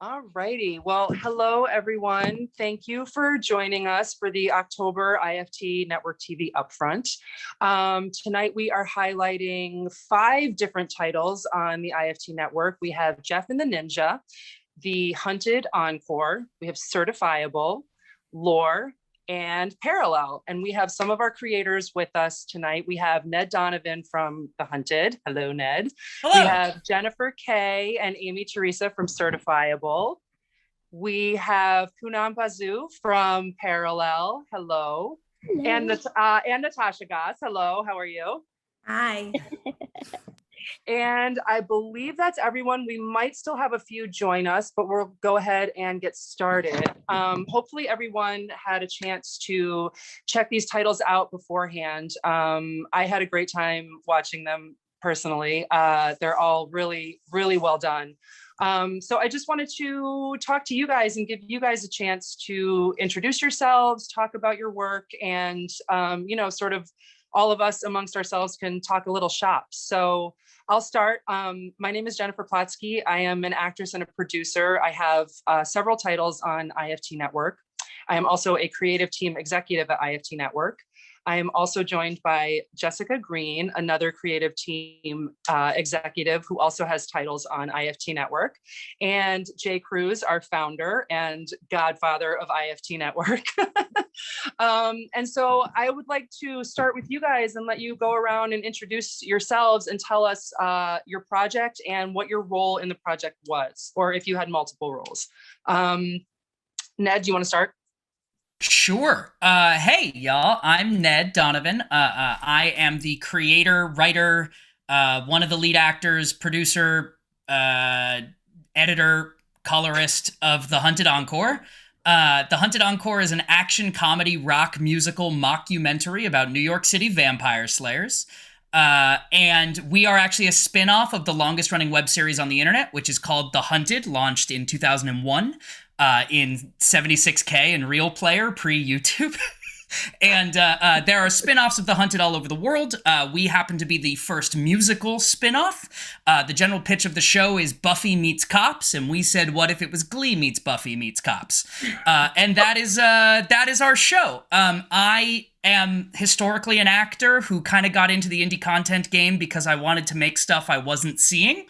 All righty. Well, hello, everyone. Thank you for joining us for the October IFT Network TV Upfront. Tonight, we are highlighting 5 different titles on the IFT Network. We have Jeffy Ninja, The Hunted Encore, we have Certifiable, Lore, and Parallel. And we have some of our creators with us tonight. We have Ned Donovan from The Hunted. Hello, Ned. Hello. We have Jennifer K. and Aimee Theresa from Certifiable. We have Poonam Basu from Parallel. Hello. Hello. And Natasha Goss. Hello, how are you? Hi. And I believe that's everyone. We might still have a few join us, but we'll go ahead and get started. Hopefully everyone had a chance to check these titles out beforehand. I had a great time watching them personally. They're all really, really well done. So I just wanted to talk to you guys and give you guys a chance to introduce yourselves, talk about your work, and sort of all of us amongst ourselves can talk a little shop. So I'll start. My name is Jennifer Plotzke. I am an actress and a producer. I have several titles on IFT Network. I am also a creative team executive at IFT Network. I am also joined by Jessica Green, another creative team executive who also has titles on IFT Network, and Jay Cruz, our founder and godfather of IFT Network. And so I would like to start with you guys and let you go around and introduce yourselves and tell us your project and what your role in the project was, or if you had multiple roles. Ned, do you want to start? Sure. Hey, y'all. I'm Ned Donovan. I am the creator, writer, one of the lead actors, producer, editor, colorist of The Hunted Encore. The Hunted Encore is an action comedy rock musical mockumentary about New York City vampire slayers. And we are actually a spin-off of the longest running web series on the internet, which is called The Hunted, launched in 2001. In 76K in Real Player pre-YouTube. And there are spin-offs of The Hunted all over the world. We happen to be the first musical spin-off. The general pitch of the show is Buffy meets cops, and we said, what if it was Glee meets Buffy meets cops? And that is our show. I am historically an actor who kind of got into the indie content game because I wanted to make stuff I wasn't seeing.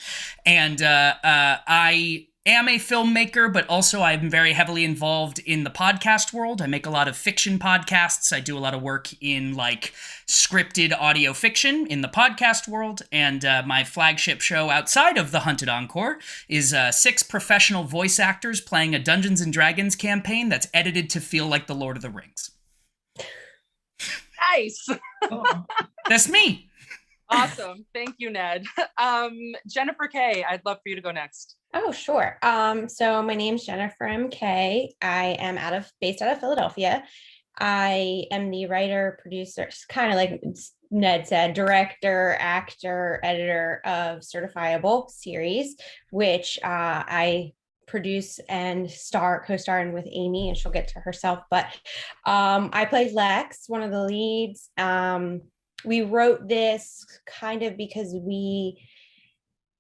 And I am a filmmaker, but also I'm very heavily involved in the podcast world. I make a lot of fiction podcasts. I do a lot of work in like scripted audio fiction in the podcast world. And my flagship show outside of The Hunted Encore is 6 professional voice actors playing a Dungeons and Dragons campaign that's edited to feel like The Lord of the Rings. Nice. That's me. Awesome. Thank you, Ned. Jennifer K., I'd love for you to go next. Oh, sure. So my name's Jennifer M.K. I am based out of Philadelphia. I am the writer, producer, kind of like Ned said, director, actor, editor of Certifiable Series, which I produce and co-star in with Aimee, and she'll get to herself. But I played Lex, one of the leads. We wrote this kind of because Aimee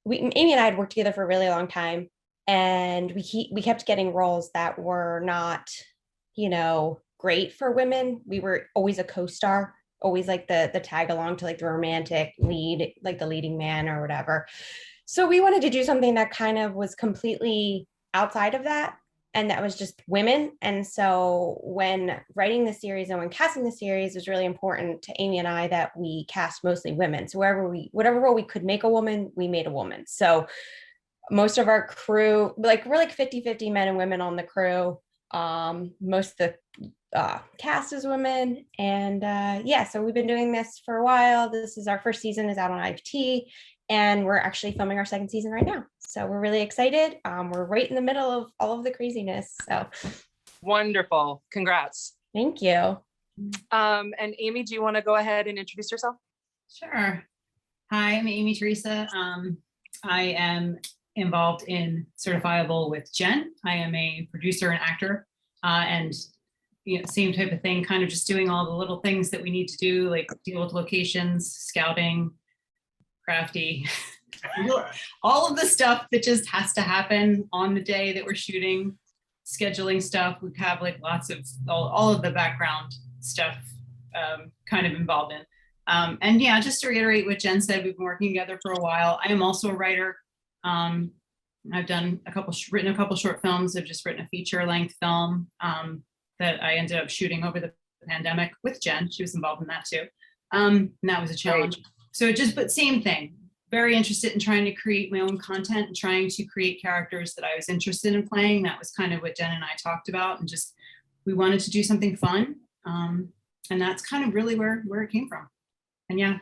and I had worked together for a really long time, and we kept getting roles that were not, great for women. We were always a co-star, always like the tag along to like the romantic lead, like the leading man or whatever. So we wanted to do something that kind of was completely outside of that, and that was just women. And so when writing the series and when casting the series, it was really important to Aimee and I that we cast mostly women. So whatever role we could make a woman, we made a woman. So most of our crew, we're like 50-50 men and women on the crew. Most of the cast is women. And so we've been doing this for a while. This is our first season, is out on IFT. And we're actually filming our second season right now. So we're really excited. We're right in the middle of all of the craziness. So wonderful. Congrats. Thank you. And Aimee, do you want to go ahead and introduce yourself? Sure. Hi, I'm Aimee Theresa. I am involved in Certifiable with Jen. I am a producer and actor, and same type of thing, kind of just doing all the little things that we need to do, like deal with locations, scouting, crafty, all of the stuff that just has to happen on the day that we're shooting, scheduling stuff. We have like lots of all of the background stuff kind of involved in. And yeah, just to reiterate what Jen said, we've been working together for a while. I am also a writer. I've done written a couple short films. I've just written a feature-length film that I ended up shooting over the pandemic with Jen. She was involved in that too. And that was a challenge. So but same thing. Very interested in trying to create my own content and trying to create characters that I was interested in playing. That was kind of what Jen and I talked about, and just we wanted to do something fun. And that's kind of really where it came from. And yeah,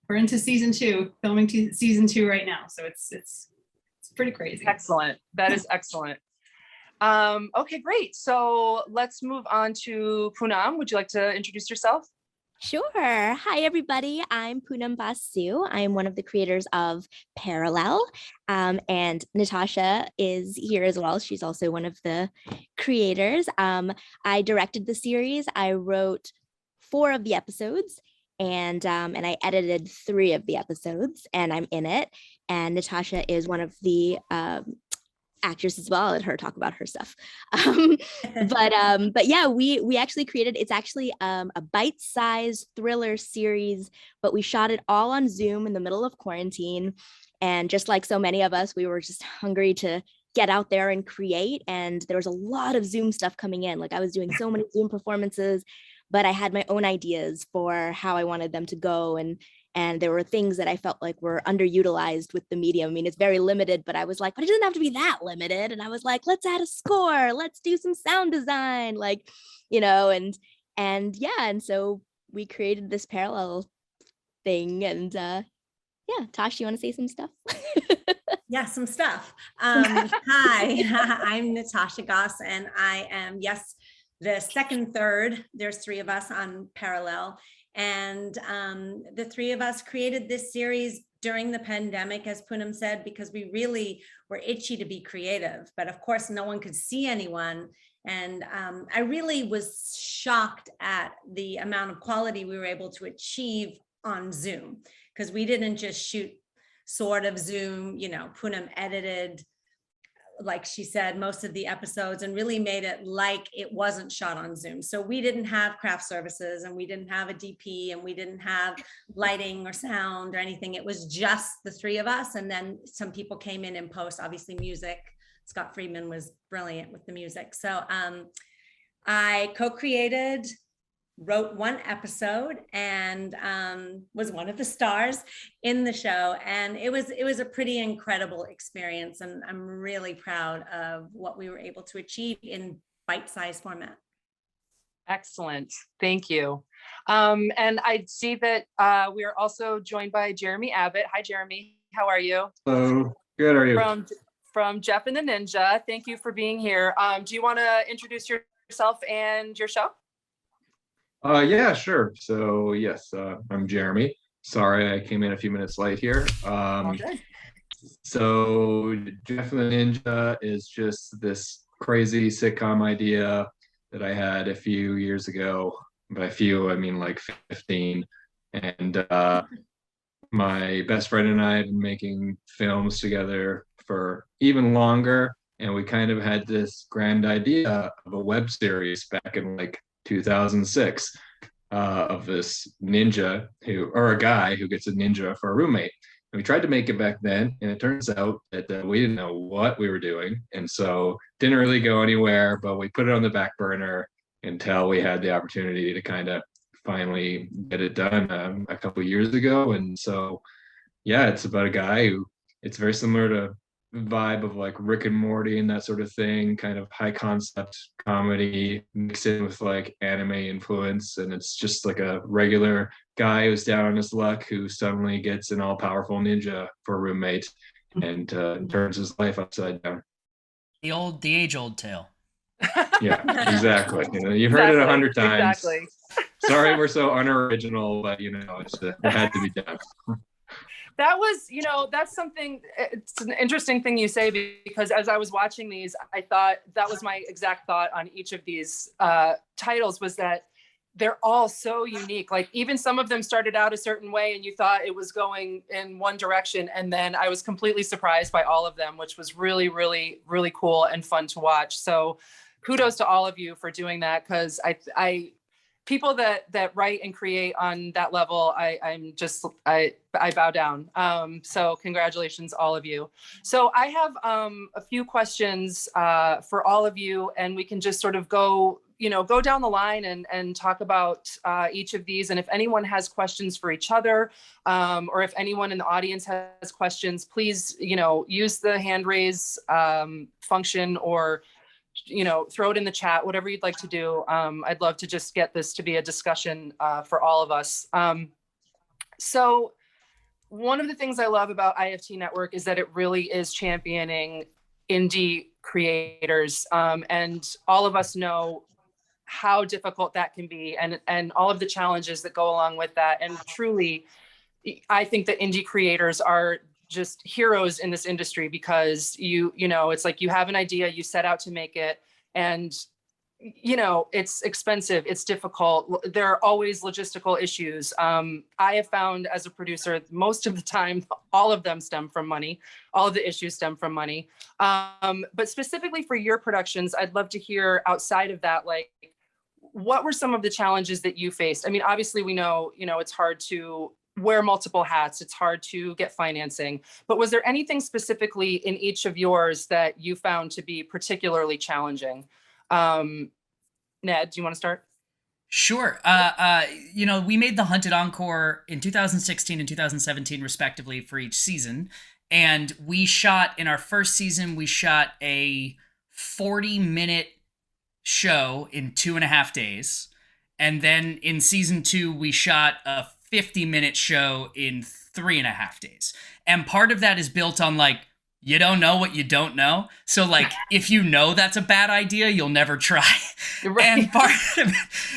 we're into season 2, filming season 2 right now. So it's pretty crazy. Excellent. That is excellent. Okay, great. So let's move on to Poonam. Would you like to introduce yourself? Sure. Hi, everybody. I'm Poonam Basu. I'm one of the creators of Parallel, and Natasha is here as well. She's also one of the creators. I directed the series. I wrote 4 of the episodes, and I edited 3 of the episodes, and I'm in it. And Natasha is one of the actress as well. I'll let her talk about her stuff. But yeah, we actually created, it's actually a bite-sized thriller series, but we shot it all on Zoom in the middle of quarantine. And just like so many of us, we were just hungry to get out there and create. And there was a lot of Zoom stuff coming in. Like I was doing so many Zoom performances, but I had my own ideas for how I wanted them to go. And there were things that I felt like were underutilized with the medium. I mean, it's very limited, but I was like, but it doesn't have to be that limited. And I was like, let's add a score, let's do some sound design, like, and yeah. And so we created this Parallel thing. And yeah, Tosh, you want to say some stuff? Yeah, some stuff. Hi, I'm Natasha Goss, and I am, yes, the second third. There's 3 of us on Parallel. And the 3 of us created this series during the pandemic, as Poonam said, because we really were itchy to be creative. But of course, no one could see anyone. And I really was shocked at the amount of quality we were able to achieve on Zoom, because we didn't just shoot sort of Zoom, Poonam edited, like she said, most of the episodes and really made it like it wasn't shot on Zoom. So we didn't have craft services, and we didn't have a DP, and we didn't have lighting or sound or anything. It was just the 3 of us. And then some people came in post, obviously music. Scott Friedman was brilliant with the music. So I co-created, wrote 1 episode, and was one of the stars in the show. And it was a pretty incredible experience. And I'm really proud of what we were able to achieve in bite-sized format. Excellent. Thank you. And I see that we are also joined by Jeremy Abbott. Hi, Jeremy. How are you? Hello. Good. How are you? From Jeffy Ninja. Thank you for being here. Do you want to introduce yourself and your show? Yeah, sure. So yes, I'm Jeremy. Sorry, I came in a few minutes late here. So Jeffy Ninja is just this crazy sitcom idea that I had a few years ago. By few, I mean like 15. And my best friend and I have been making films together for even longer. And we kind of had this grand idea of a web series back in like 2006 of this ninja or a guy who gets a ninja for a roommate. And we tried to make it back then, and it turns out that we didn't know what we were doing, and so didn't really go anywhere. But we put it on the back burner until we had the opportunity to kind of finally get it done a couple of years ago. And so yeah, it's about a guy who, it's very similar to vibe of like Rick and Morty and that sort of thing, kind of high concept comedy mixed in with like anime influence. And it's just like a regular guy who's down on his luck who suddenly gets an all-powerful ninja for a roommate and turns his life upside down. The age-old tale. Yeah, exactly. You've heard it 100 times. Exactly. Sorry we're so unoriginal, but it had to be done. That was, that's something, it's an interesting thing you say, because as I was watching these, I thought that was my exact thought on each of these titles, was that they're all so unique. Like even some of them started out a certain way and you thought it was going in one direction. And then I was completely surprised by all of them, which was really, really, really cool and fun to watch. So kudos to all of you for doing that. Cause I people that write and create on that level, I bow down. So congratulations, all of you. So I have a few questions for all of you, and we can just sort of go down the line and talk about each of these. And if anyone has questions for each other, or if anyone in the audience has questions, please, use the hand raise function, or throw it in the chat, whatever you'd like to do. I'd love to just get this to be a discussion for all of us. So one of the things I love about IFT Network is that it really is championing indie creators. And all of us know how difficult that can be, and all of the challenges that go along with that. And truly, I think that indie creators are just heroes in this industry, because it's like you have an idea, you set out to make it, and it's expensive, it's difficult, there are always logistical issues. I have found as a producer, most of the time, all of them stem from money, all of the issues stem from money. But specifically for your productions, I'd love to hear, outside of that, like, what were some of the challenges that you faced? I mean, obviously we know, it's hard to wear multiple hats, it's hard to get financing, but was there anything specifically in each of yours that you found to be particularly challenging? Ned, do you want to start? Sure. We made the Hunted Encore in 2016 and 2017 respectively for each season. And we shot, in our first season, we shot a 40-minute show in 2.5 days. And then in season 2, we shot a 50-minute show in 3.5 days. And part of that is built on, like, you don't know what you don't know. So, like, if you know that's a bad idea, you'll never try. Right.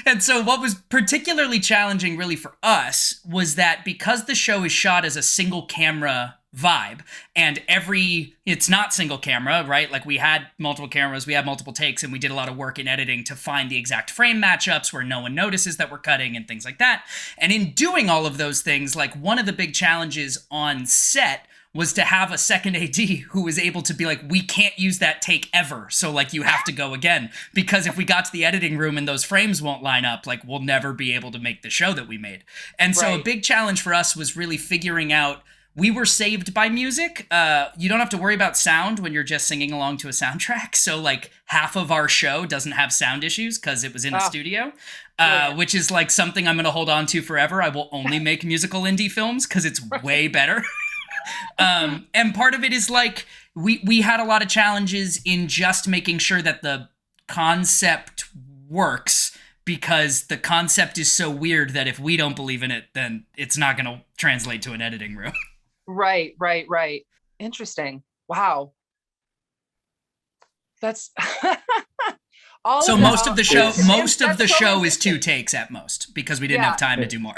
And so what was particularly challenging really for us was that because the show is shot as a single camera vibe, and it's not single camera, right? Like, we had multiple cameras, we had multiple takes, and we did a lot of work in editing to find the exact frame matchups where no one notices that we're cutting and things like that. And in doing all of those things, like, one of the big challenges on set was to have a second AD who was able to be like, we can't use that take ever. So, like, you have to go again, because if we got to the editing room and those frames won't line up, like, we'll never be able to make the show that we made. And so a big challenge for us was really figuring out, we were saved by music. You don't have to worry about sound when you're just singing along to a soundtrack. So, like, half of our show doesn't have sound issues because it was in a studio, which is like something I'm going to hold on to forever. I will only make musical indie films because it's way better. And part of it is, like, we had a lot of challenges in just making sure that the concept works, because the concept is so weird that if we don't believe in it, then it's not going to translate to an editing room. Right. Interesting. Wow. That's so most of the show is 2 takes at most, because we didn't have time to do more.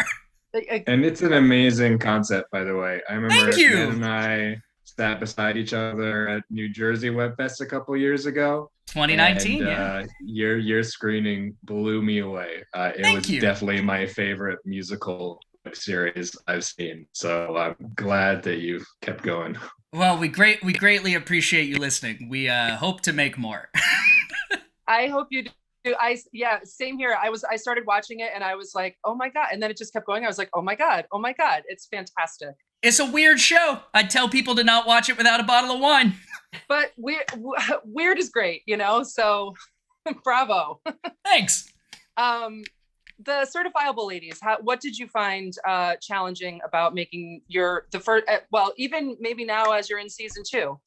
And it's an amazing concept, by the way. I remember Thank you. Ned and I sat beside each other at New Jersey Web Fest a couple years ago. 2019, and, your screening blew me away. It was definitely my favorite musical web series I've seen. So I'm glad that you've kept going. Well, we greatly appreciate you listening. We hope to make more. I hope you do. Same here. I started watching it and I was like, oh my God. And then it just kept going. I was like, oh my God. It's fantastic. It's a weird show. I'd tell people to not watch it without a bottle of wine. But weird is great, so bravo. Thanks. The certifiable ladies, what did you find challenging about making the first, even maybe now as you're in season 2?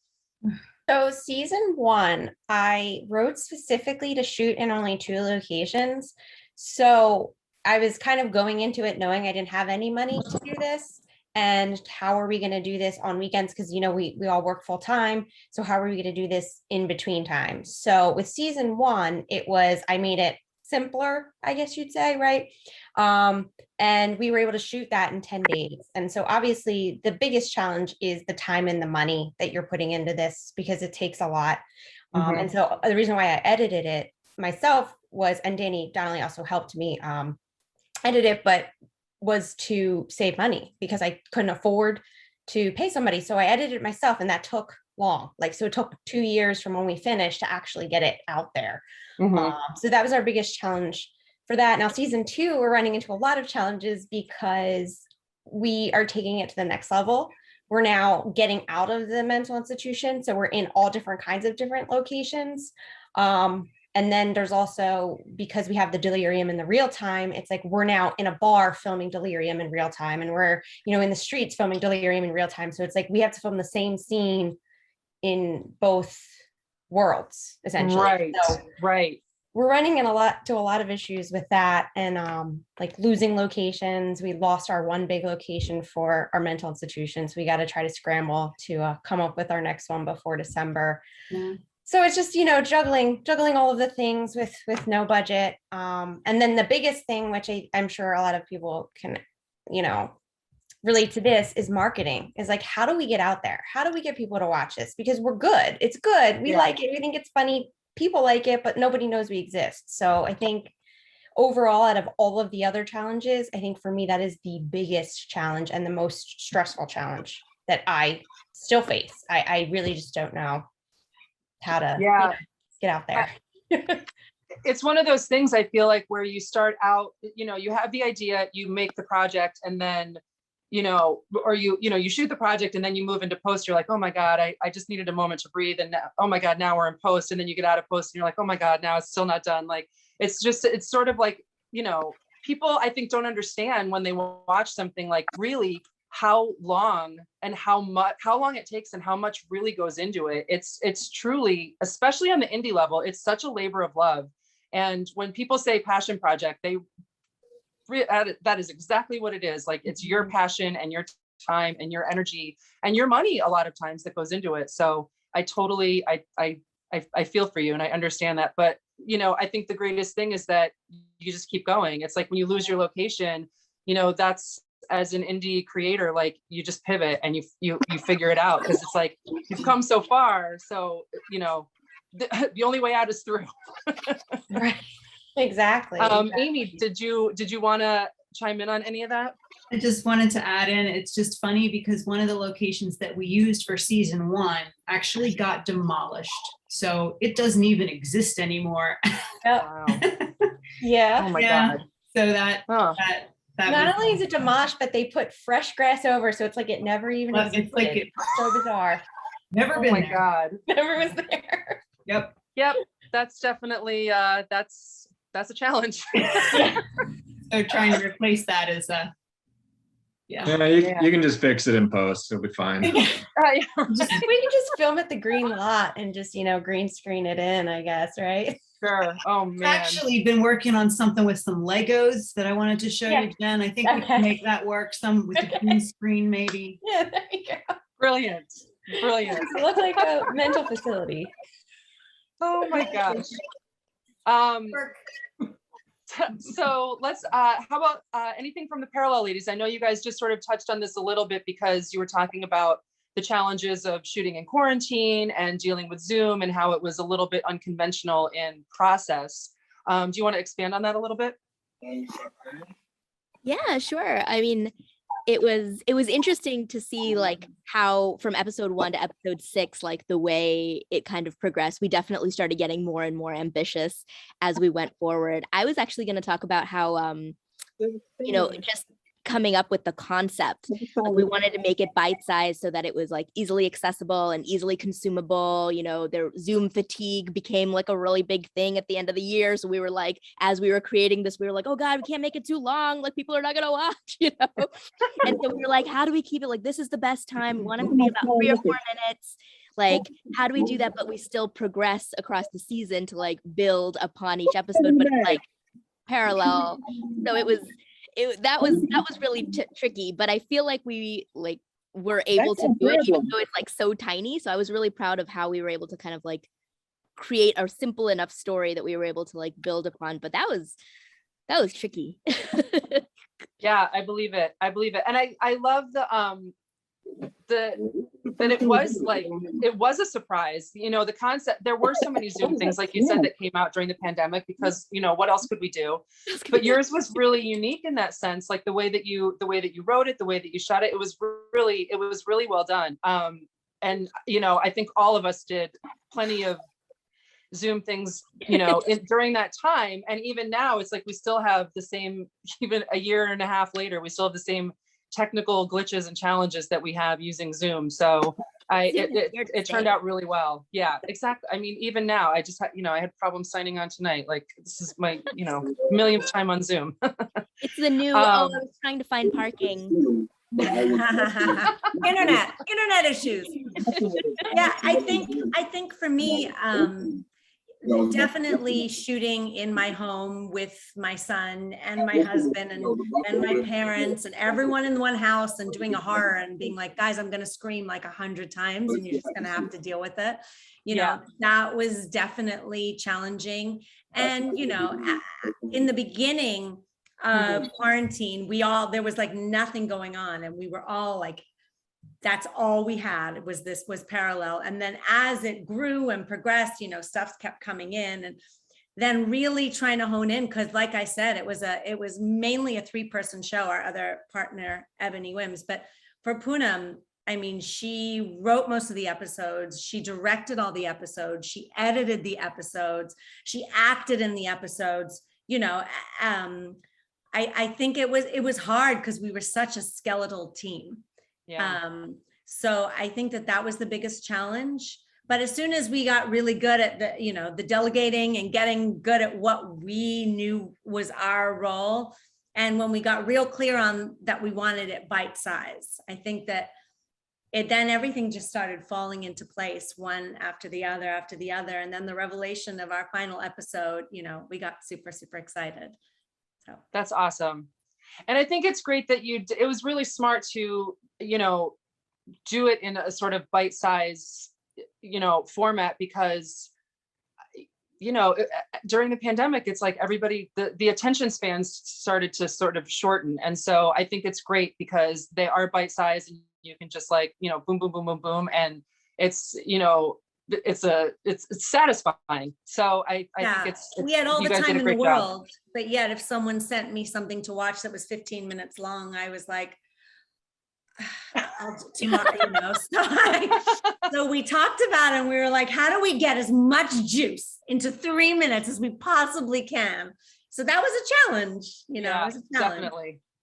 So season 1, I wrote specifically to shoot in only 2 locations. So I was kind of going into it knowing I didn't have any money to do this. And how are we going to do this on weekends? Because, we all work full time. So how are we going to do this in between times? So with season 1, I made it simpler, I guess you'd say, right? And we were able to shoot that in 10 days. And so obviously the biggest challenge is the time and the money that you're putting into this, because it takes a lot. And so the reason why I edited it myself was, and Danny Donnelly also helped me, I did it, but was to save money because I couldn't afford to pay somebody. So I edited it myself, and that took long. Like, so it took 2 years from when we finished to actually get it out there. So that was our biggest challenge for that. Now, season 2, we're running into a lot of challenges because we are taking it to the next level. We're now getting out of the mental institution. So we're in all different kinds of different locations. And then there's also, because we have the delirium in the real time, it's like we're now in a bar filming delirium in real time, and we're, you know, in the streets filming delirium in real time. So it's like we have to film the same scene in both worlds, essentially. Right, So right. we're running into a lot of issues with that, and like losing locations. We lost our one big location for our mental institution, so we got to try to scramble to come up with our next one before December. Yeah. So it's just, you know, juggling all of the things with no budget. And then the biggest thing, which I'm sure a lot of people can, you know, relate to this, is marketing. Is like, how do we get out there? How do we get people to watch this? Because we're good. It's good. We like it. We think it's funny. People like it, but nobody knows we exist. So I think overall, out of all of the other challenges, I think for me, that is the biggest challenge and the most stressful challenge that I still face. I really just don't know how to get out there. It's one of those things, I feel like, where you start out, you know, you have the idea, you make the project, and then, you know, or you shoot the project and then you move into post, you're like, oh my God, I just needed a moment to breathe. And now, oh my God, now we're in post. And then you get out of post and you're like, oh my God, now it's still not done. Like, it's sort of like, you know, people, I think, don't understand when they watch something, like, really how long and how long it takes and how much really goes into it. It's truly, especially on the indie level, it's such a labor of love. And when people say passion project, that is exactly what it is. Like, it's your passion and your time and your energy and your money a lot of times that goes into it. So I totally, I feel for you and I understand that. But, you know, I think the greatest thing is that you just keep going. It's like when you lose your location, you know, that's, as an indie creator, like, you just pivot and you figure it out, because it's like you've come so far. So, you know, the only way out is through. Right. Exactly. Aimee, did you want to chime in on any of that? I just wanted to add in, it's just funny because one of the locations that we used for season 1 actually got demolished. So it doesn't even exist anymore. Wow. Yeah. Oh my God. So that Not only is it demolished, but they put fresh grass over, so it's like it never even existed. It's like it's so bizarre. Never Oh been my there. God. Never was there. Yep. That's definitely that's a challenge. So trying to replace that is Yeah, you can just fix it in post. It'll be fine. We can just film at the green lot and just, you know, green screen it in, I guess, right? Sure. Oh I've man. actually been working on something with some Legos that I wanted to show you, Jen. I think we can make that work. Some with the green screen, maybe. Yeah, there you go. Brilliant. Brilliant. It looks like a mental facility. Oh my gosh. So let's, how about anything from the parallel ladies? I know you guys just sort of touched on this a little bit because you were talking about the challenges of shooting in quarantine and dealing with Zoom and how it was a little bit unconventional in process. Do you want to expand on that a little bit? Yeah, sure. I mean, it was interesting to see like how from episode 1 to episode 6, like the way it kind of progressed. We definitely started getting more and more ambitious as we went forward. I was actually going to talk about how, you know, just coming up with the concept. Like, we wanted to make it bite-sized so that it was like easily accessible and easily consumable. You know, their Zoom fatigue became like a really big thing at the end of the year. So we were like, as we were creating this, we were like, oh God, we can't make it too long. Like, people are not gonna watch, you know? And so we were like, how do we keep it like, this is the best time? We want it to be about 3 or 4 minutes. Like, how do we do that? But we still progress across the season to like build upon each episode, but it's like parallel. So that was really tricky, but I feel like we were able to do it, even though it's like so tiny. So I was really proud of how we were able to kind of like create a simple enough story that we were able to like build upon. But that was tricky. Yeah, I believe it. And I love that it was a surprise. You know, the concept, there were so many Zoom things, like you said, that came out during the pandemic because, you know, what else could we do? But yours was really unique in that sense, like the way that you wrote it, the way that you shot it, it was really well done. And, you know, I think all of us did plenty of Zoom things, you know, during that time. And even now, it's like we still have the same, even a year and a half later, we still have the same technical glitches and challenges that we have using Zoom. So it turned out really well. Yeah, exactly. I mean, even now, I just had, you know, I had problems signing on tonight. Like, this is my, you know, millionth time on Zoom. It's the new, I was trying to find parking. internet issues. Yeah, I think for me, definitely shooting in my home with my son and my husband and my parents and everyone in one house, and doing a horror and being like, guys, I'm gonna scream like 100 times and you're just gonna have to deal with it. You know, that was definitely challenging. And, you know, in the beginning of quarantine, there was like nothing going on, and we were all like, that's all we had was parallel. And then as it grew and progressed, you know, stuff kept coming in, and then really trying to hone in, because like I said, it was mainly a 3-person show, our other partner, Ebony Wims. But for Poonam, I mean, she wrote most of the episodes, she directed all the episodes, she edited the episodes, she acted in the episodes, you know. I think it was hard because we were such a skeletal team. Yeah. So I think that was the biggest challenge. But as soon as we got really good at the delegating and getting good at what we knew was our role, and when we got real clear on that we wanted it bite size, I think that then everything just started falling into place, one after the other. And then the revelation of our final episode, you know, we got super, super excited. So that's awesome. And I think it's great that it was really smart to, you know, do it in a sort of bite-size, you know, format, because, you know, during the pandemic, it's like everybody, the attention spans started to sort of shorten. And so I think it's great because they are bite-sized, and you can just, like, you know, boom, boom, boom, boom, boom. And it's, you know, it's satisfying. So I think we had all the time in the world, but yet if someone sent me something to watch that was 15 minutes long, I was like, I'll do tomorrow, you know. So we talked about it, and we were like, how do we get as much juice into 3 minutes as we possibly can? So that was a challenge, you know. Yeah, it was a challenge.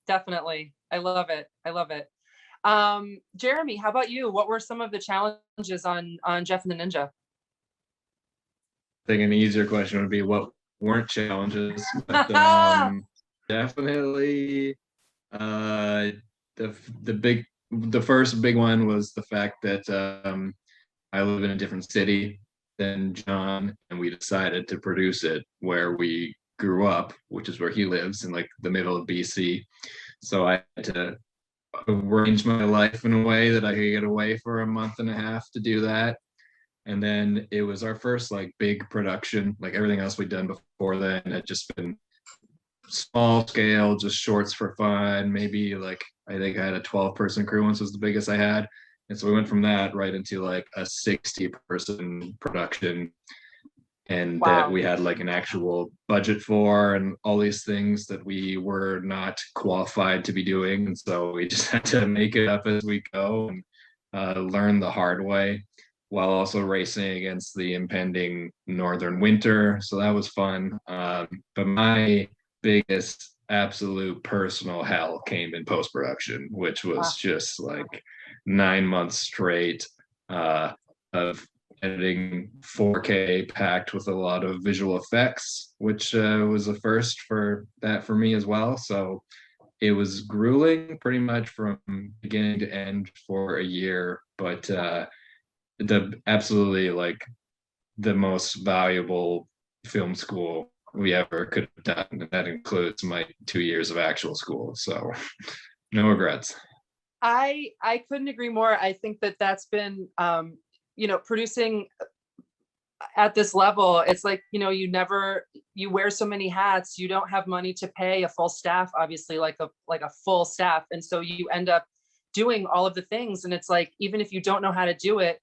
Definitely. I love it. Jeremy, how about you? What were some of the challenges on Jeff and the Ninja? I think an easier question would be what weren't challenges. But, definitely the first big one was the fact that I live in a different city than John, and we decided to produce it where we grew up, which is where he lives, in like the middle of BC. So I had to arrange my life in a way that I could get away for a month and a half to do that. And then it was our first like big production. Like everything else we'd done before then had just been small scale, just shorts for fun. Maybe like, I think I had a 12-person crew once, was the biggest I had. And so we went from that right into like a 60-person production. And wow. That we had like an actual budget for, and all these things that we were not qualified to be doing. And so we just had to make it up as we go and learn the hard way, while also racing against the impending northern winter. So that was fun. But my biggest absolute personal hell came in post-production, which was just like 9 months straight of editing 4K packed with a lot of visual effects, which was a first for me as well. So it was grueling pretty much from beginning to end for a year, but absolutely like the most valuable film school we ever could have done. And that includes my 2 years of actual school. So no regrets. I couldn't agree more. I think that's been, you know, producing at this level, it's like, you know, you wear so many hats, you don't have money to pay a full staff, obviously, like a full staff. And so you end up doing all of the things. And it's like, even if you don't know how to do it,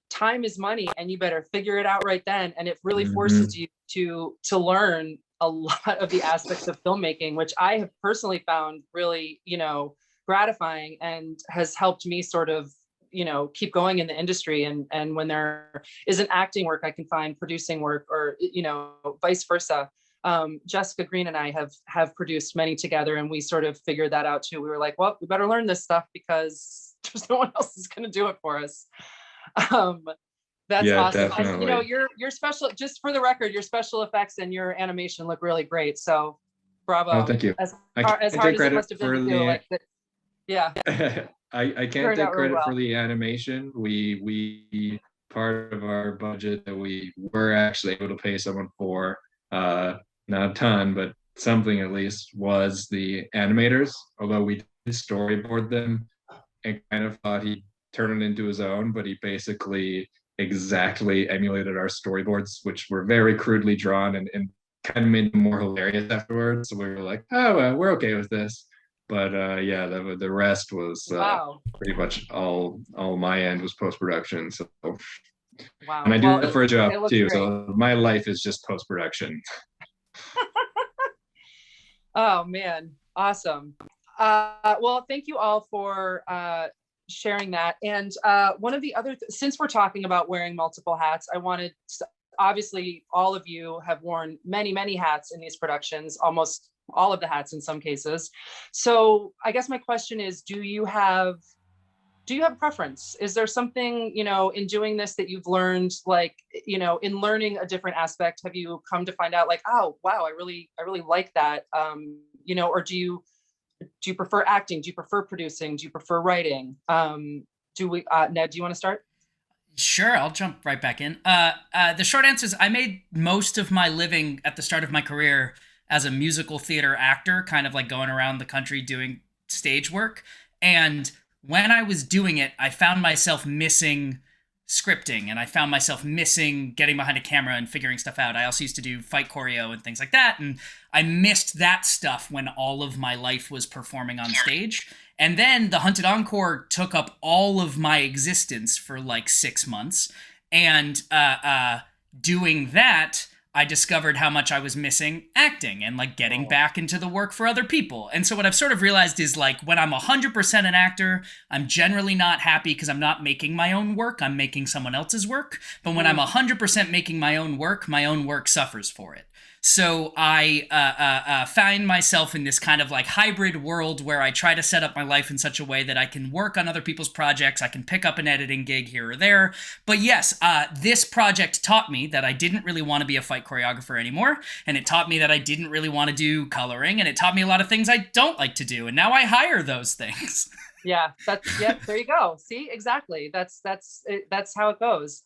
time is money and you better figure it out right then. And it really forces you to learn a lot of the aspects of filmmaking, which I have personally found really, gratifying and has helped me sort of, keep going in the industry. And when there isn't acting work, I can find producing work, or, vice versa. Jessica Green and I have produced many together, and we sort of figured that out too. We were like, well, we better learn this stuff because there's no one else is going to do it for us. That's awesome. And, your special, just for the record, your special effects and your animation look really great. So bravo. Oh, thank you. As hard as it must have been to do, yeah. I can't take credit for the animation. We part of our budget that we were actually able to pay someone for, not a ton, but something at least, was the animators. Although we did storyboard them and kind of thought he'd turn it into his own, but he basically exactly emulated our storyboards, which were very crudely drawn and kind of made them more hilarious afterwards. So we were like, oh, well, we're okay with this. But yeah, the rest was pretty much all my end was post-production. So wow. And I do that for a job too. Great. So my life is just post-production. Oh man, awesome. Well, thank you all for sharing that. And one of the other, since we're talking about wearing multiple hats, I wanted to, obviously all of you have worn many, many hats in these productions, almost all of the hats in some cases. So I guess my question is, do you have a preference? Is there something, in doing this that you've learned, like, in learning a different aspect, have you come to find out like, oh, wow, I really like that, or do you prefer acting? Do you prefer producing? Do you prefer writing? Ned, do you want to start? Sure, I'll jump right back in. The short answer is I made most of my living at the start of my career as a musical theater actor, kind of like going around the country doing stage work. And when I was doing it, I found myself missing scripting, and I found myself missing getting behind a camera and figuring stuff out. I also used to do fight choreo and things like that, and I missed that stuff when all of my life was performing on stage. And then the Hunted Encore took up all of my existence for like 6 months, and doing that, I discovered how much I was missing acting and like getting back into the work for other people. And so what I've sort of realized is like when I'm 100% an actor, I'm generally not happy because I'm not making my own work. I'm making someone else's work. But when I'm 100% making my own work suffers for it. So I find myself in this kind of like hybrid world where I try to set up my life in such a way that I can work on other people's projects. I can pick up an editing gig here or there. But yes, this project taught me that I didn't really want to be a fight choreographer anymore. And it taught me that I didn't really want to do coloring. And it taught me a lot of things I don't like to do. And now I hire those things. Yeah, there you go. See, exactly. That's how it goes.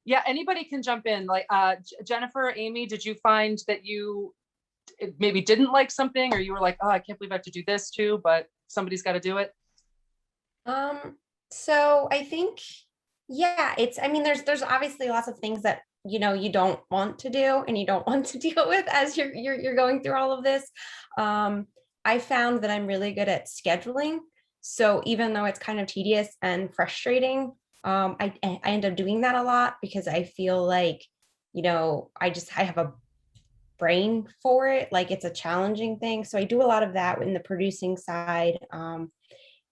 Yeah, anybody can jump in. Like Jennifer, Aimee, did you find that you maybe didn't like something, or you were like, oh, I can't believe I have to do this too, but somebody's got to do it? So I think, yeah, there's obviously lots of things that, you don't want to do and you don't want to deal with as you're going through all of this. I found that I'm really good at scheduling. So even though it's kind of tedious and frustrating, I end up doing that a lot because I feel like, I have a brain for it. Like it's a challenging thing. So I do a lot of that in the producing side. And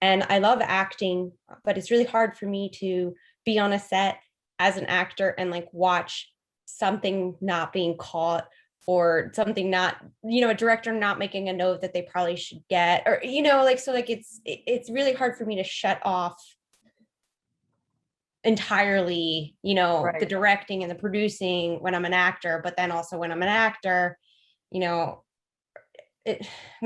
I love acting, but it's really hard for me to be on a set as an actor and like watch something not being caught, or something not, a director not making a note that they probably should get, or, it's really hard for me to shut off entirely, right, the directing and the producing when I'm an actor. But then also when I'm an actor, when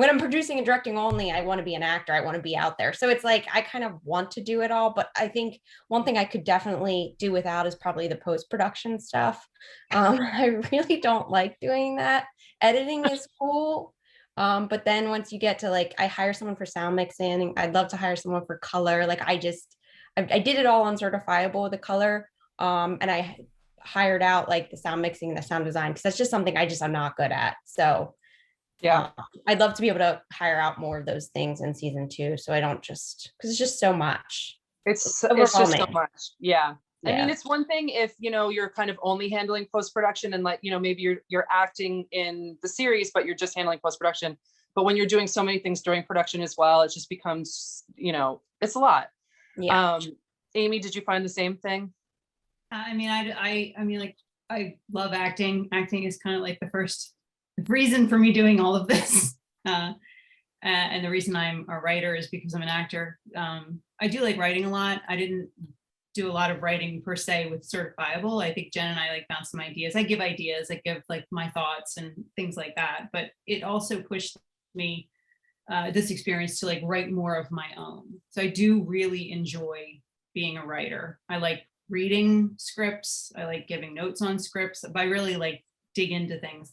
I'm producing and directing only, I want to be an actor. I want to be out there. So it's like, I kind of want to do it all, but I think one thing I could definitely do without is probably the post-production stuff. I really don't like doing that. Editing is cool. But then once you get to like, I hire someone for sound mixing, I'd love to hire someone for color. Like I did it all on Certifiable, the color. And I hired out like the sound mixing and the sound design, because that's just something I'm not good at. So Yeah. I'd love to be able to hire out more of those things in season 2. So I don't just, because it's just so much. It's just so overwhelming. much. Yeah. I mean, Yeah. it's one thing if, you're kind of only handling post-production and like, maybe you're acting in the series, but you're just handling post-production. But when you're doing so many things during production as well, it just becomes, it's a lot. Yeah. Aimee, did you find the same thing? I mean, like, I love acting. Acting is kind of like the first reason for me doing all of this. And the reason I'm a writer is because I'm an actor. I do like writing a lot. I didn't do a lot of writing per se with Certifiable. I think Jen and I like bounce some ideas. I give ideas, I give like my thoughts and things like that. But it also pushed me, this experience, to like write more of my own. So I do really enjoy being a writer. I like reading scripts. I like giving notes on scripts, but I really like dig into things,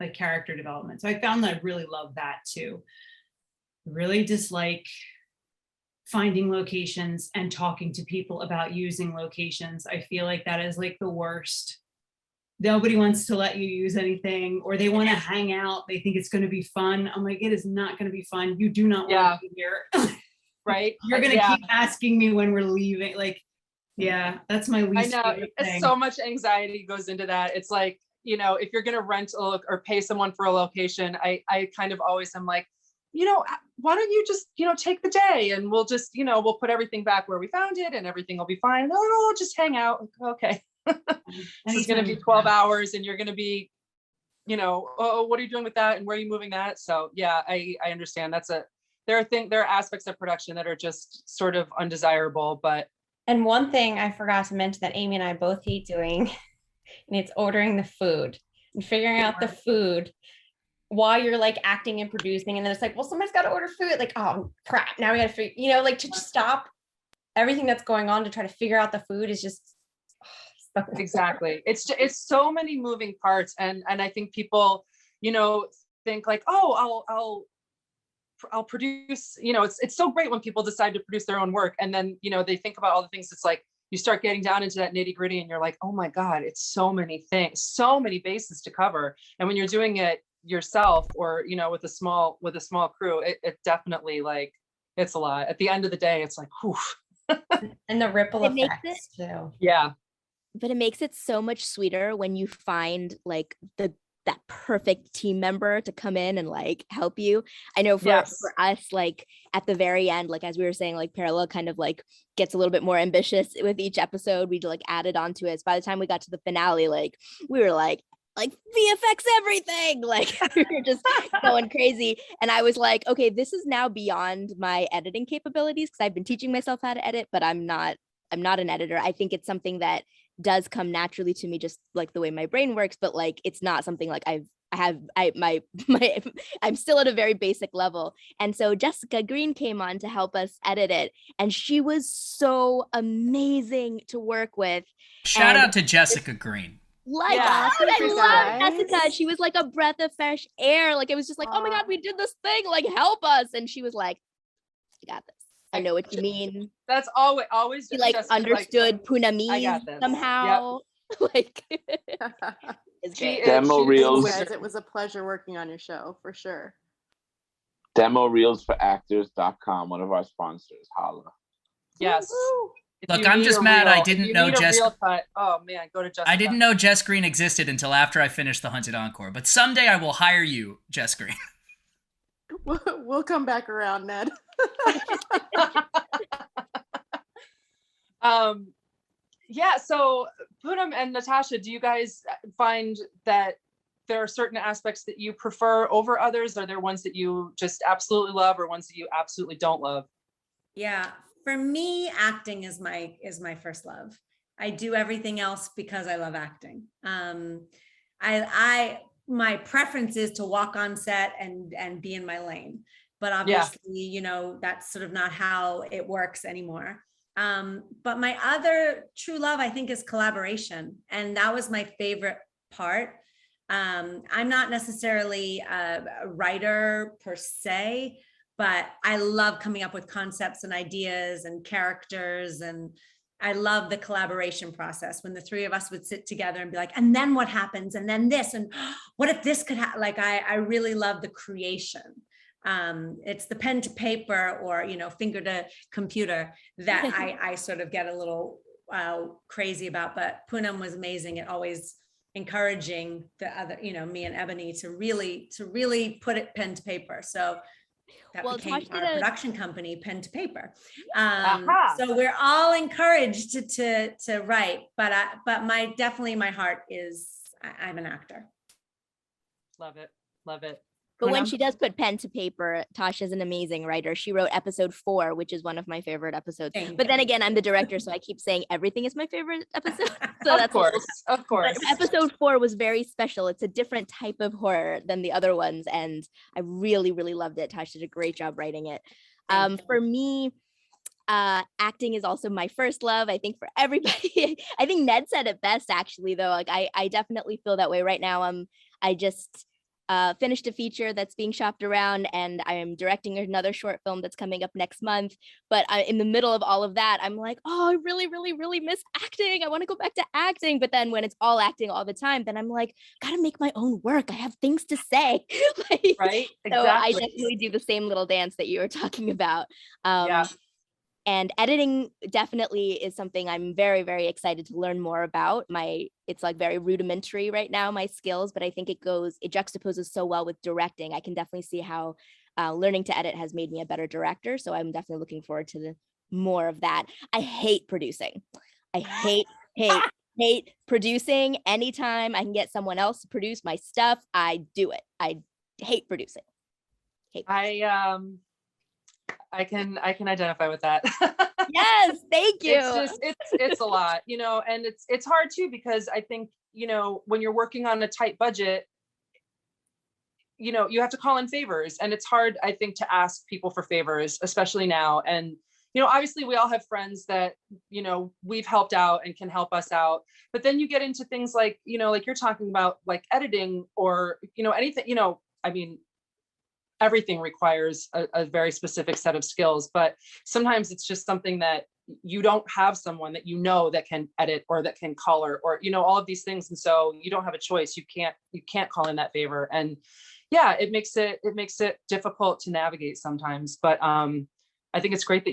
like character development. So I found that I really love that too. Really dislike finding locations and talking to people about using locations. I feel like that is like the worst. Nobody wants to let you use anything, or they want to hang out. They think it's going to be fun. I'm like, it is not going to be fun. You do not want to be here. Right. You're going to keep asking me when we're leaving. Like, yeah, that's my least favorite thing. So much anxiety goes into that. It's like, if you're going to rent or pay someone for a location, I kind of always am like, why don't you just, take the day and we'll just, we'll put everything back where we found it and everything will be fine. Oh, just hang out. Okay. This is going to be 12 hours and you're going to be, oh, what are you doing with that? And where are you moving that? So yeah, I understand. There are aspects of production that are just sort of undesirable, but. And one thing I forgot to mention that Aimee and I both hate doing, and it's ordering the food and figuring out the food while you're like acting and producing. And then it's like, well, somebody's got to order food. Like, oh crap, now we got to figure, like to just stop everything that's going on to try to figure out the food is just. Exactly. It's so many moving parts. And I think people, think like, oh, I'll produce, it's so great when people decide to produce their own work. And then, they think about all the things. It's like, you start getting down into that nitty gritty and you're like, oh my God, it's so many things, so many bases to cover. And when you're doing it yourself or, with a small crew, it definitely like, it's a lot. At the end of the day, it's like, whew. And the ripple effects too. Yeah. But it makes it so much sweeter when you find like that perfect team member to come in and like help you. I know for us, like at the very end, like as we were saying, like Parallel kind of like gets a little bit more ambitious with each episode. We like added onto it. So by the time we got to the finale, like we were like VFX everything, like we were just going crazy. And I was like, okay, this is now beyond my editing capabilities because I've been teaching myself how to edit, but I'm not an editor. I think it's something that does come naturally to me, just like the way my brain works, but like it's not something like I'm still at a very basic level. And so Jessica Green came on to help us edit it, and she was so amazing to work with. Shout out to Jessica Green. I love Jessica. She was like a breath of fresh air. Like it was just like, oh my God, we did this thing, like help us. And she was like, I got this. I know what you mean. That's always she like understood Poonamese somehow. Yep. Like demo reels. It was a pleasure working on your show for sure. Demo reels for actors.com, one of our sponsors. Holla. Yes. Look, I'm just mad I didn't know Jess. Oh man, go to Jessica. I didn't know Jess Green existed until after I finished the Hunted Encore. But someday I will hire you, Jess Green. We'll come back around, Ned. Yeah, so Poonam and Natasha, do you guys find that there are certain aspects that you prefer over others? Are there ones that you just absolutely love or ones that you absolutely don't love? Yeah, for me, acting is my first love. I do everything else because I love acting. My preference is to walk on set and be in my lane, but obviously, that's sort of not how it works anymore. But my other true love, I think, is collaboration. And that was my favorite part. I'm not necessarily a writer per se, but I love coming up with concepts and ideas and characters and I love the collaboration process when the three of us would sit together and be like, and then what happens? And then this, and what if this could happen? Like, I really love the creation. It's the pen to paper or, you know, finger to computer that I sort of get a little crazy about, but Poonam was amazing at always encouraging the other, you know, me and Ebony to really put it pen to paper. So that became our production company, Pen to Paper. So we're all encouraged to write, but definitely my heart is, I'm an actor. Love it. Love it. But when she does put pen to paper, Tasha's an amazing writer. She wrote episode 4, which is one of my favorite episodes. But then again, I'm the director, so I keep saying everything is my favorite episode. So of course. But episode 4 was very special. It's a different type of horror than the other ones, and I really, really loved it. Tasha did a great job writing it. For me, acting is also my first love. I think for everybody, I think Ned said it best, actually, though. Like I definitely feel that way right now. I just finished a feature that's being shopped around, and I am directing another short film that's coming up next month. But in the middle of all of that, I'm like, oh, I really, really, really miss acting. I want to go back to acting. But then when it's all acting all the time, then I'm like, gotta make my own work. I have things to say. Like, right? Exactly. So I definitely do the same little dance that you were talking about. Yeah. And editing definitely is something I'm very, very excited to learn more about. It's like very rudimentary right now, my skills, but I think it juxtaposes so well with directing. I can definitely see how learning to edit has made me a better director. So I'm definitely looking forward to more of that. I hate producing. I hate producing. Anytime I can get someone else to produce my stuff, I do it. I hate producing. I can identify with that. Yes, thank you. It's a lot, you know, and it's hard too, because I think, you know, when you're working on a tight budget, you know, you have to call in favors, and it's hard, I think, to ask people for favors, especially now. And, you know, obviously we all have friends that, you know, we've helped out and can help us out, but then you get into things like, you know, like you're talking about, like editing or, you know, anything, you know, I mean, everything requires a very specific set of skills, but sometimes it's just something that you don't have someone that you know that can edit or that can color or, you know, all of these things. And so you don't have a choice. You can't call in that favor. And yeah, it makes it difficult to navigate sometimes. But I think it's great that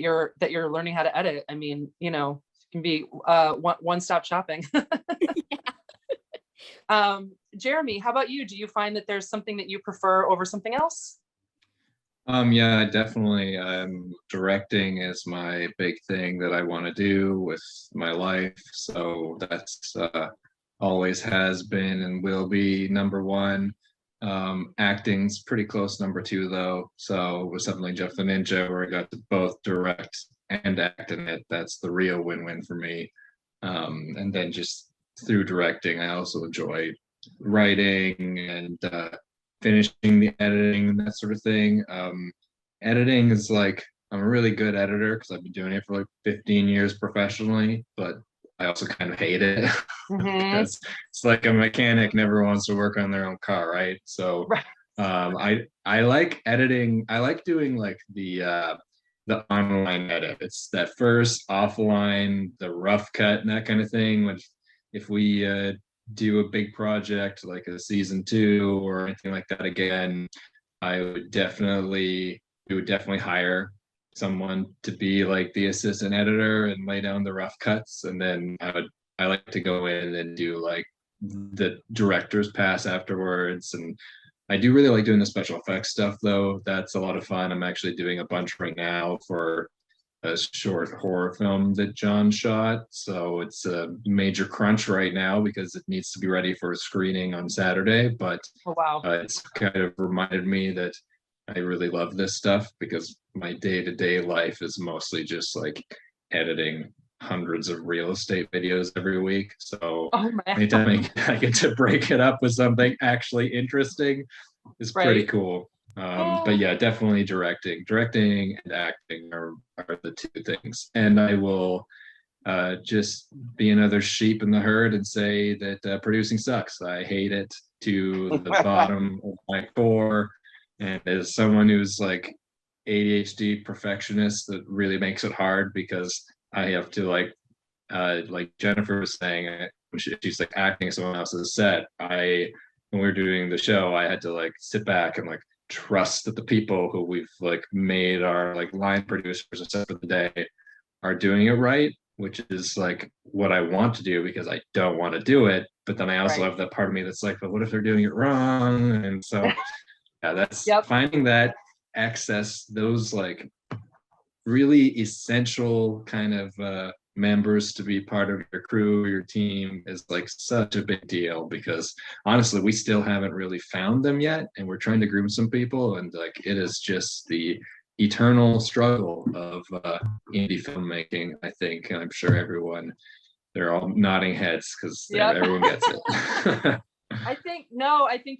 you're learning how to edit. I mean, you know, it can be one-stop shopping. Yeah. Jeremy, how about you? Do you find that there's something that you prefer over something else? Yeah, definitely. Directing is my big thing that I want to do with my life. So that's always has been and will be number one. Acting's pretty close number 2 though. So with something like Jeffy Ninja, where I got to both direct and act in it, that's the real win-win for me. And then just through directing, I also enjoy writing and finishing the editing and that sort of thing. Editing is like, I'm a really good editor because I've been doing it for like 15 years professionally, but I also kind of hate it. Because it's like a mechanic never wants to work on their own car, right? So I like editing. I like doing like the online edit. It's that first offline, the rough cut and that kind of thing. Which if we do a big project like a season 2 or anything like that again, we would definitely hire someone to be like the assistant editor and lay down the rough cuts, and then I like to go in and do like the director's pass afterwards. And I do really like doing the special effects stuff though. That's a lot of fun. I'm actually doing a bunch right now for a short horror film that John shot. So it's a major crunch right now because it needs to be ready for a screening on Saturday. But it's kind of reminded me that I really love this stuff because my day-to-day life is mostly just like editing hundreds of real estate videos every week. So anytime I get to break it up with something actually interesting is pretty cool. But yeah, definitely directing and acting are the 2 things. And I will just be another sheep in the herd and say that producing sucks. I hate it to the bottom of my core. And as someone who's like ADHD perfectionist, that really makes it hard because I have to like like Jennifer was saying, she's like acting someone else's set. When we were doing the show, I had to like sit back and like trust that the people who we've like made our like line producers and stuff for the day are doing it right, which is like what I want to do because I don't want to do it. But then I also Right. have that part of me that's like, but what if they're doing it wrong? And so yeah, that's Yep. finding that access, those like really essential kind of members to be part of your crew, your team is like such a big deal because honestly, we still haven't really found them yet. And we're trying to groom some people. And like, it is just the eternal struggle of indie filmmaking, I think. And I'm sure they're all nodding heads because Yep. everyone gets it. I think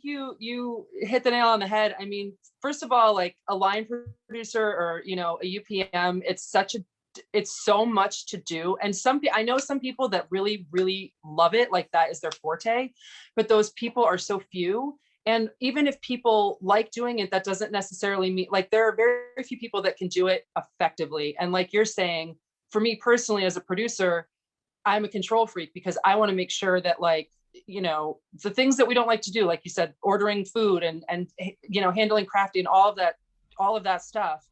you hit the nail on the head. I mean, first of all, like a line producer or, you know, a UPM, it's so much to do. And I know some people that really, really love it. Like that is their forte, but those people are so few. And even if people like doing it, that doesn't necessarily mean, like, there are very few people that can do it effectively. And like you're saying, for me personally, as a producer, I'm a control freak because I want to make sure that, like, you know, the things that we don't like to do, like you said, ordering food and you know, handling crafting and all of that stuff.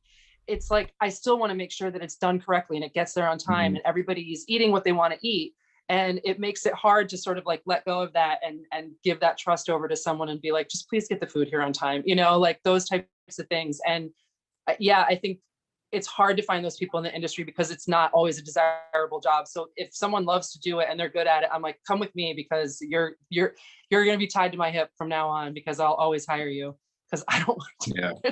It's like, I still want to make sure that it's done correctly and it gets there on time and everybody's eating what they want to eat. And it makes it hard to sort of like let go of that and give that trust over to someone and be like, just please get the food here on time, you know, like those types of things. And yeah, I think it's hard to find those people in the industry because it's not always a desirable job. So if someone loves to do it and they're good at it, I'm like, come with me because you're going to be tied to my hip from now on because I'll always hire you because I don't want to. Yeah.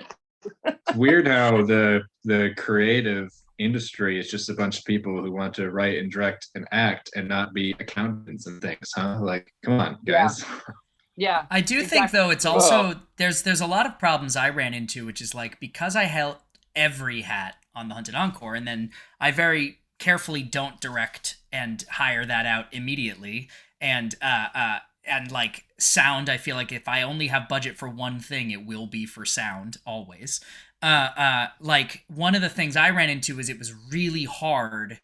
It's weird how the creative industry is just a bunch of people who want to write and direct and act and not be accountants and things, huh? Like, come on, guys. Yeah. I do think though it's also there's a lot of problems I ran into, which is like, because I held every hat on the Hunted Encore and then I very carefully don't direct and hire that out immediately, and like sound, I feel like if I only have budget for one thing, it will be for sound always. Like one of the things I ran into is it was really hard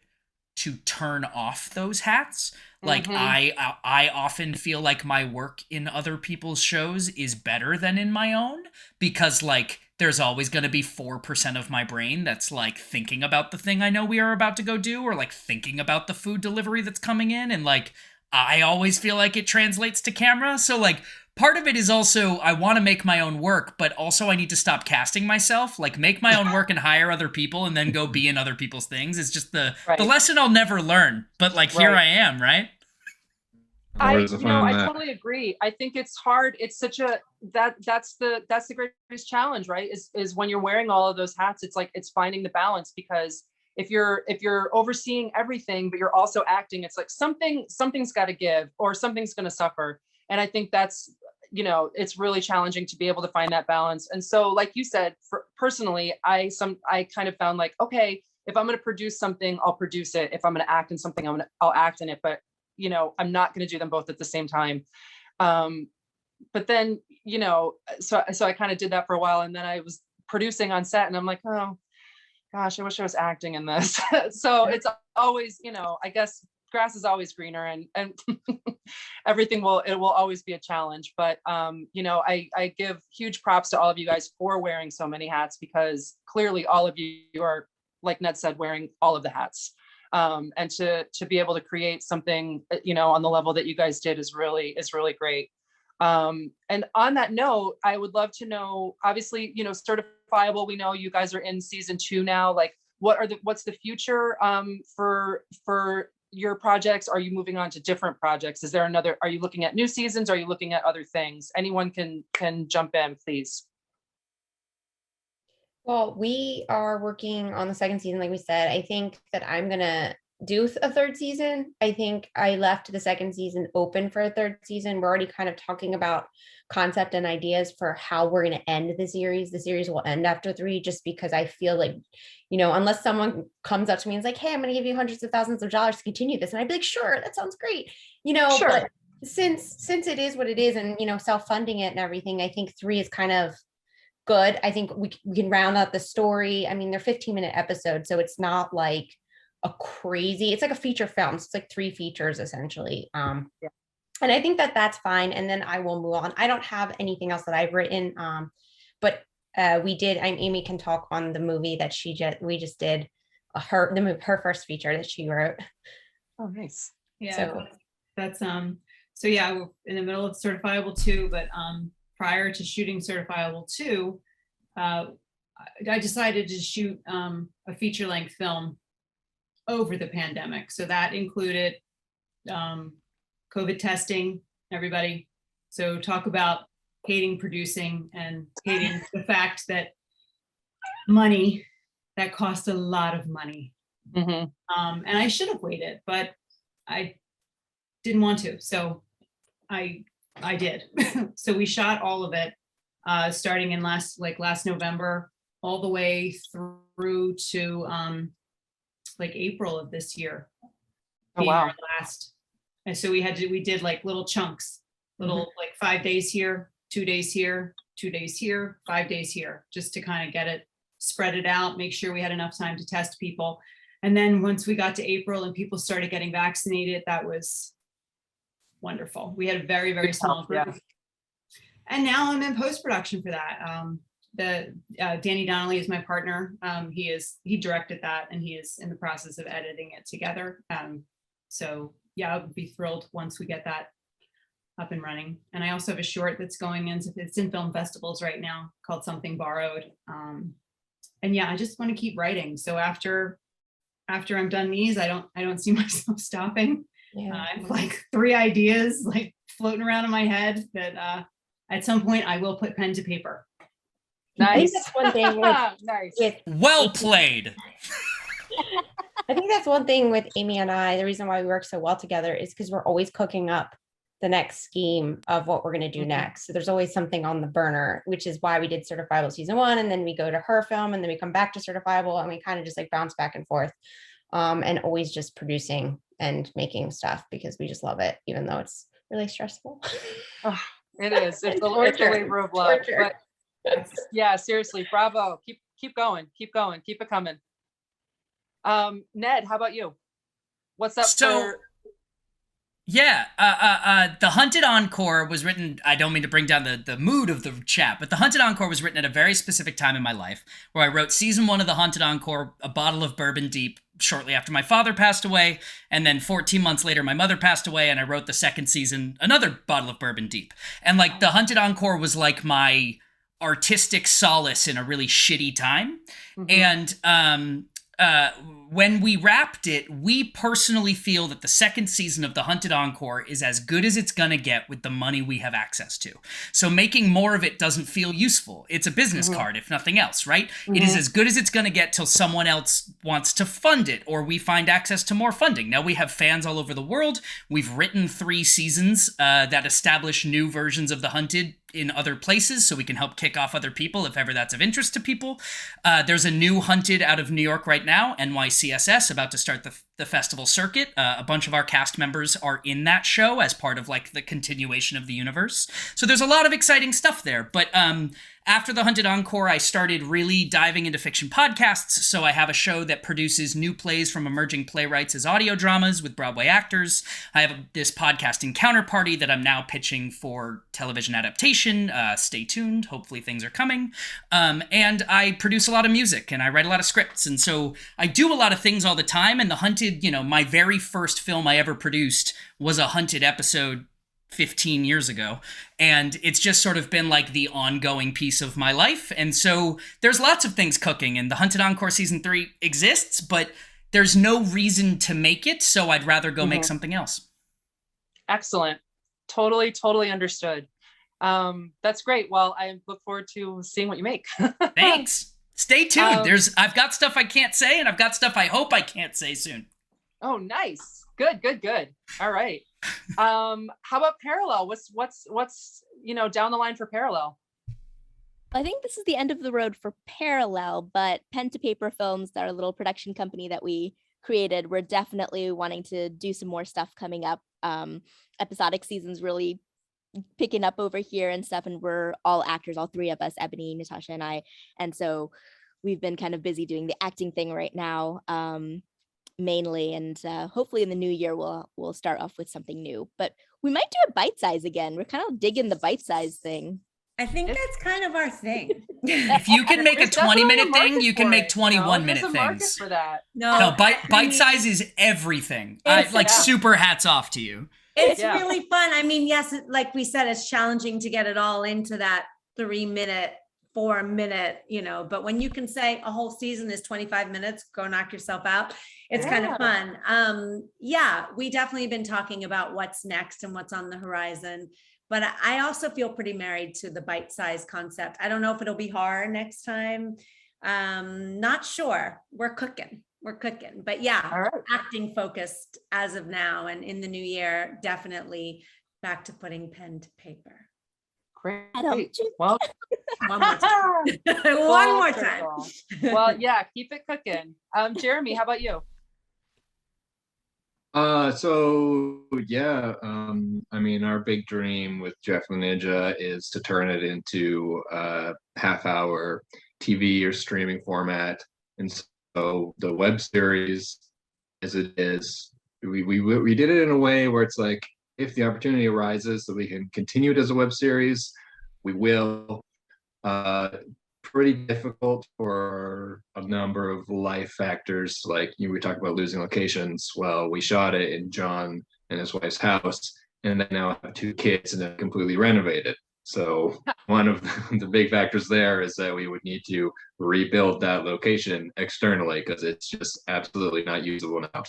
to turn off those hats. Like I often feel like my work in other people's shows is better than in my own because like there's always going to be 4% of my brain that's like thinking about the thing I know we are about to go do, or like thinking about the food delivery that's coming in. And like, I always feel like it translates to camera. So like part of it is also, I want to make my own work, but also I need to stop casting myself, like make my own work and hire other people and then go be in other people's things. It's just the lesson I'll never learn, but like, here I am, right? I totally agree. I think it's hard. It's such a, that's the greatest challenge, right? Is when you're wearing all of those hats, it's like, it's finding the balance, because if you're overseeing everything, but you're also acting, it's like something's got to give or something's going to suffer. And I think that's, you know, it's really challenging to be able to find that balance. And so, like you said, personally, I kind of found like, okay, if I'm going to produce something, I'll produce it. If I'm going to act in something, I'll act in it. But you know, I'm not going to do them both at the same time. But then, you know, so I kind of did that for a while, and then I was producing on set, and I'm like, oh gosh, I wish I was acting in this. So it's always, you know, I guess grass is always greener, and everything it will always be a challenge. But you know, I give huge props to all of you guys for wearing so many hats, because clearly all of you are, like Ned said, wearing all of the hats. And to be able to create something, you know, on the level that you guys did is really great. And on that note, I would love to know, obviously, you know, Certifiable, we know you guys are in season 2 now. Like, what's the future for your projects? Are you moving on to different projects? Are you looking at new seasons? Are you looking at other things? Anyone can jump in, please. Well, we are working on the second season, like we said. I think that I'm going to do a third season. I think I left the second season open for a third season. We're already kind of talking about concept and ideas for how we're going to end the series. The series will end after 3, just because I feel like, you know, unless someone comes up to me and is like, hey, I'm going to give you hundreds of thousands of dollars to continue this. And I'd be like, sure, that sounds great. You know, sure. But since it is what it is, and, you know, self-funding it and everything, I think 3 is kind of good. I think we can round out the story. I mean, they're 15-minute episodes, so it's not like a crazy, it's like a feature film. So it's like 3 features essentially. Yeah. And I think that that's fine. And then I will move on. I don't have anything else that I've written. But Aimee can talk on the movie that we just did, her first feature that she wrote. Oh, nice. Yeah, So that's so yeah, we're in the middle of Certifiable 2, but prior to shooting Certifiable 2, I decided to shoot a feature-length film over the pandemic. So that included COVID testing, everybody. So talk about hating producing and hating the fact that that cost a lot of money. And I should have waited, but I didn't want to. So I did. So we shot all of it starting in last November, all the way through to like April of this year. Oh, wow. And so we did like little chunks, like 5 days here, 2 days here, 2 days here, 5 days here, just to kind of get it, spread it out, make sure we had enough time to test people. And then once we got to April and people started getting vaccinated, that was wonderful. We had a very, very small group. Yeah. And now I'm in post-production for that. Danny Donnelly is my partner. He directed that, and he is in the process of editing it together. So yeah, I would be thrilled once we get that up and running. And I also have a short that's it's in film festivals right now called Something Borrowed. And yeah, I just want to keep writing. So after I'm done these, I don't see myself stopping. yeah. I have like 3 ideas like floating around in my head that at some point I will put pen to paper. Nice. That's one thing with, nice. Well played. I think that's one thing with Aimee and I, the reason why we work so well together is because we're always cooking up the next scheme of what we're going to do next. So there's always something on the burner, which is why we did Certifiable season 1, and then we go to her film, and then we come back to Certifiable, and we kind of just like bounce back and forth, and always just producing and making stuff because we just love it, even though it's really stressful. Oh, it is. It's a labor of love. But yeah, seriously, bravo. Keep going. Keep it coming. Ned, how about you? What's up? Yeah, The Hunted Encore was written, I don't mean to bring down the mood of the chat, but The Hunted Encore was written at a very specific time in my life, where I wrote season 1 of The Hunted Encore, a bottle of bourbon deep, shortly after my father passed away, and then 14 months later my mother passed away, and I wrote the second season, another bottle of bourbon deep. And like The Hunted Encore was like my artistic solace in a really shitty time. And when we wrapped it, we personally feel that the second season of The Hunted Encore is as good as it's gonna get with the money we have access to. So making more of it doesn't feel useful. It's a business card, if nothing else, right? It is as good as it's gonna get till someone else wants to fund it, or we find access to more funding. Now we have fans all over the world. We've written 3 seasons that establish new versions of The Hunted in other places, so we can help kick off other people if ever that's of interest to people. There's a new Hunted out of New York right now, NYCSS, about to start the festival circuit. A bunch of our cast members are in that show as part of like the continuation of the universe. So there's a lot of exciting stuff there. But after The Hunted Encore, I started really diving into fiction podcasts. So I have a show that produces new plays from emerging playwrights as audio dramas with Broadway actors. I have this podcasting counterparty that I'm now pitching for television adaptation. Stay tuned. Hopefully things are coming. And I produce a lot of music, and I write a lot of scripts. And so I do a lot of things all the time. And The Hunted, my very first film I ever produced was a Hunted episode 15 years ago, and it's just sort of been like the ongoing piece of my life. And so there's lots of things cooking, and The Hunted Encore season 3 exists, but there's no reason to make it, so I'd rather go make something else. Excellent. Totally understood. That's great. Well, I look forward to seeing what you make. Thanks. Stay tuned. I've got stuff I can't say, and I've got stuff I hope I can't say soon. Oh, nice. Good. All right. How about Parallel? What's down the line for Parallel? I think this is the end of the road for Parallel, but Pen to Paper Films, our little production company that we created, we're definitely wanting to do some more stuff coming up. Episodic seasons really picking up over here and stuff, and we're all actors, all 3 of us, Ebony, Natasha, and I, and so we've been kind of busy doing the acting thing right now. mainly, and hopefully in the new year we'll start off with something new. But we might do a bite size again. We're kind of digging the bite size thing. I think that's kind of our thing. If you can make a There's definitely 20-minute market thing, you can for make it, you know? 21-minute There's a market things. for that. No, bite mean, size is everything. It's- Like yeah. super hats off to you. It's Yeah. really fun. I mean, yes, like we said, it's challenging to get it all into that 3-minute, 4-minute, but when you can say a whole season is 25 minutes, go knock yourself out. It's kind of fun. Yeah, we definitely been talking about what's next and what's on the horizon. But I also feel pretty married to the bite-size concept. I don't know if it'll be horror next time. Not sure. We're cooking. But yeah, All right. acting focused as of now, and in the new year, definitely back to putting pen to paper. Great. Adam, Well, One more time. One more full time. circle. Well, yeah, keep it cooking. Jeremy, how about you? So yeah, I mean, our big dream with Jeffy Ninja is to turn it into a half-hour TV or streaming format. And so the web series, as it is, we did it in a way where it's like, if the opportunity arises that we can continue it as a web series, we will. Pretty difficult for a number of life factors. Like we talked about losing locations. Well, we shot it in John and his wife's house, and they now have 2 kids and have completely renovated. So one of the big factors there is that we would need to rebuild that location externally because it's just absolutely not usable now,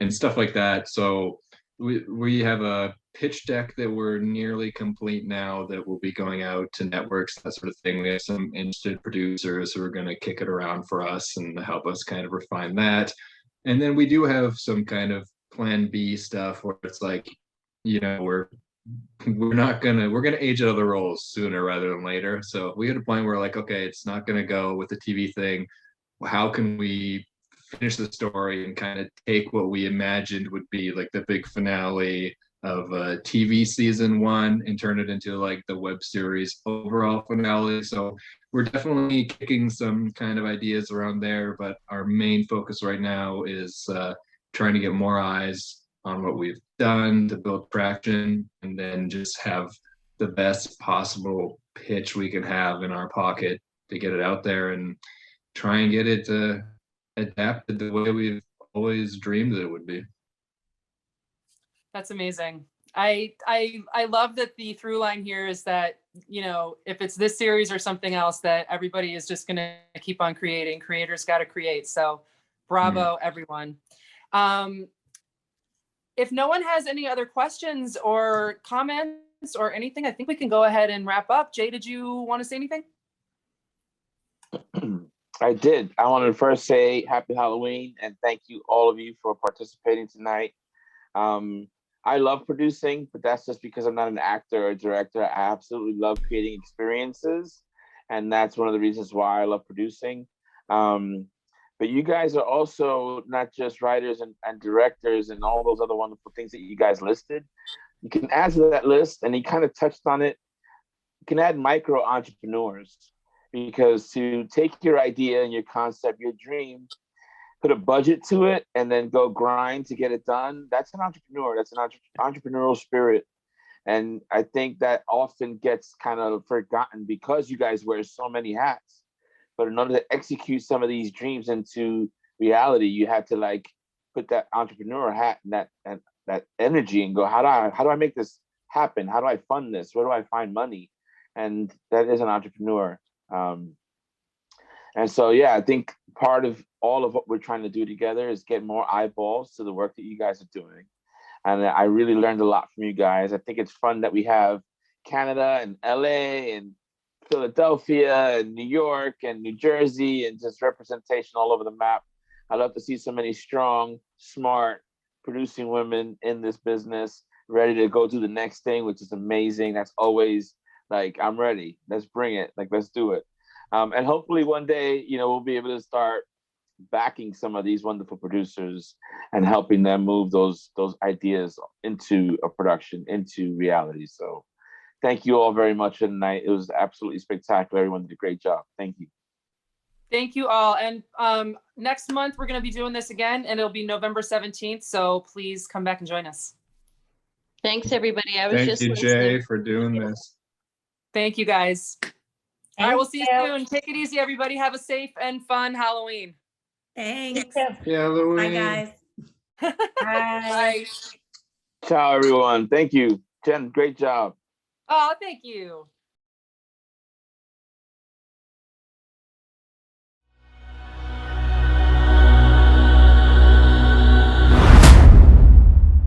and stuff like that. So we have a pitch deck that we're nearly complete now that will be going out to networks, that sort of thing. We have some interested producers who are going to kick it around for us and help us kind of refine that. And then we do have some kind of plan B stuff where it's like, we're gonna age out of the roles sooner rather than later. So we had a point where like, okay, it's not gonna go with the TV thing. How can we finish the story and kind of take what we imagined would be like the big finale of TV season 1 and turn it into like the web series overall finale. So we're definitely kicking some kind of ideas around there, but our main focus right now is trying to get more eyes on what we've done to build traction, and then just have the best possible pitch we can have in our pocket to get it out there and try and get it adapted the way we've always dreamed that it would be. That's amazing. I love that the through line here is that, if it's this series or something else, that everybody is just going to keep on creating. Creators got to create. So bravo, everyone. If no one has any other questions or comments or anything, I think we can go ahead and wrap up. Jay, did you want to say anything? I did. I wanted to first say happy Halloween and thank you all of you for participating tonight. I love producing, but that's just because I'm not an actor or a director. I absolutely love creating experiences, and that's one of the reasons why I love producing. But you guys are also not just writers and directors and all those other wonderful things that you guys listed. You can add to that list, and he kind of touched on it. You can add micro entrepreneurs, because to take your idea and your concept, your dream, put a budget to it, and then go grind to get it done, that's an entrepreneur. That's an entrepreneurial spirit. And I think that often gets kind of forgotten because you guys wear so many hats. But in order to execute some of these dreams into reality, you have to like put that entrepreneur hat and that energy and go, how do I make this happen? How do I fund this? Where do I find money? And that is an entrepreneur. And so, yeah, I think part of all of what we're trying to do together is get more eyeballs to the work that you guys are doing. And I really learned a lot from you guys. I think it's fun that we have Canada and LA and Philadelphia and New York and New Jersey and just representation all over the map. I love to see so many strong, smart, producing women in this business, ready to go to the next thing, which is amazing. That's always like, I'm ready. Let's bring it. Like, let's do it. And hopefully one day, we'll be able to start backing some of these wonderful producers and helping them move those ideas into a production, into reality. So thank you all very much tonight. It was absolutely spectacular. Everyone did a great job. Thank you. Thank you all. And next month, we're going to be doing this again, and it'll be November 17th. So please come back and join us. Thanks, everybody. I was Thank just you, listening. Jay, for doing this. Thank you, guys. All right, Thank we'll see you you. soon. Take it easy, everybody. Have a safe and fun Halloween. Thanks. Yeah, Bye, Louis. guys. Bye. Ciao, everyone. Thank you. Jen, great job. Oh, thank you.